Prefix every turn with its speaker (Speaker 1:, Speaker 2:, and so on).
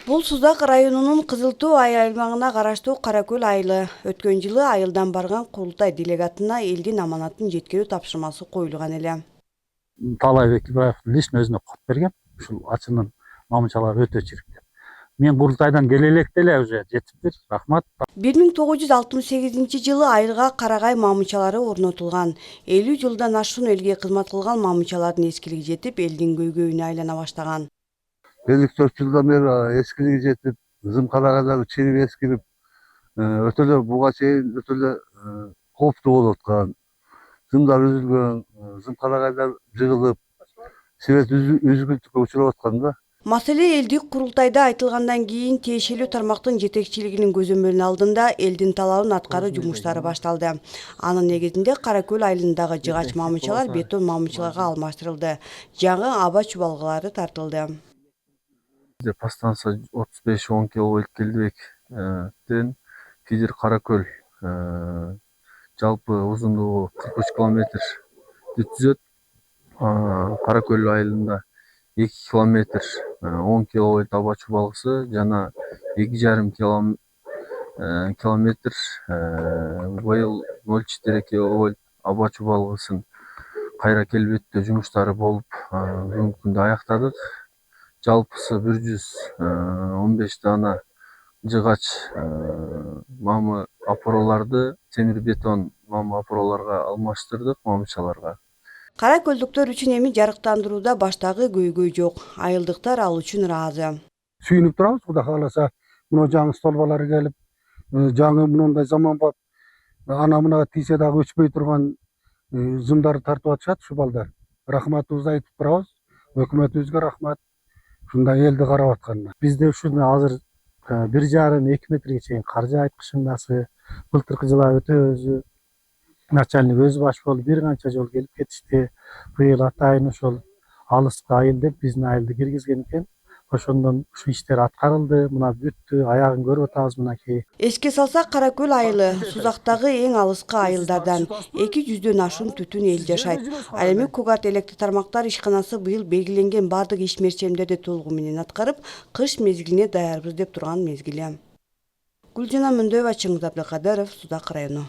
Speaker 1: Бул Сузак районунун Кызыл Тоо айыл аймагына караштуу Каракөл айылы. Өткөн жылы айылдан барган курултай делегатына элдин аманатын жеткирүү тапшырмасы коюлган эле.
Speaker 2: Таалайбек Ибраевдин лично өзүнө кат берген. Ушул ачынын мамычалар өтө чирик. Мен курултайдан келе элек деле уже жетиптир. Рахмат.
Speaker 1: 1968 жылы айылга карагай мамычалары орнотулган. 50 жылдан ашуун элге кызмат кылган мамычалардын эскилиги жетип, элдин көйгөйүнө айлана баштаган.
Speaker 3: 54 жылдан бeri eskiliği жетип, Zımkaragay'dagi çiğnip eskilip, öte эле буга чейин öte эле кооптуу болуп аткан. Зымдар үзүлгөн, Zımkaragay'дар жыгылып, свет үзгүлтүккө учурап аткан да.
Speaker 1: Маселе элдик курултайда айтылгандан кийин тиешелүү тармактын жетекчилигинин көзөмөлүнүн алдында элдин талабын аткаруу жумуштары башталды. Анын негизинде Каракөл айылындагы жыгач мамычалар бетон мамычаларга алмаштырылды. Жаңы аба чубалгылары тартылды.
Speaker 4: Постанса 35-10 киловольт келдибектен Фидер Каракөл жалпы узундугу 43 километр түзөт. Каракөл айылында 2 километр 10 киловольт аба чубалгысы жана 2,5 километр быйыл 0,4 киловольт аба чубалгысын кайра келбеттөө жумуштары болуп бүгүнкү күндө аяктадык. Жалпысы 115 дана жыгач мамы опораларды темир бетон мамы опораларга алмаштырдык мамычаларга.
Speaker 1: Каракөлдүктөр үчүн эми жарыктандырууда баштагы көйгөй жок. Айылдыктар ал үчүн ыраазы.
Speaker 5: Сүйүнүп турабыз, Кудай кааласа, мына жаңы столбалары келип, жаңы мындай заманбап ана мына тийсе дагы өчпөй турган зымдарды тартып атышат ушу балдар. Рахматыбызды айтып турабыз. Өкмөтүбүзгө рахмат. Ушундай элди карап атканына.
Speaker 2: Бизде ушуну азыр 1,5-2 метрге чейин кар жаайт кышындасы. Былтыркы жылы өтө өзү начальник өзү баш болуп бир канча жолу келип кетишти. Быйыл атайын ошол алыскы айыл деп биздин айылды киргизген экен. Ошондон ушу иштер аткарылды. Мына бүттү, аягын көрүп атабыз мынакей.
Speaker 1: Эске салсак, Каракөл айылы Сузактагы эң алыскы айылдардан. 200дөн ашуун түтүн эл жашайт. Ал эми Кугарт электр тармактар ишканасы быйыл белгиленген бардык иш мерчемдерди толугу менен аткарып, кыш мезгилине даярбыз деп турган мезгили. Гүлжана Мөндөева, Чыңгыз Абдыкадыров, Сузак району.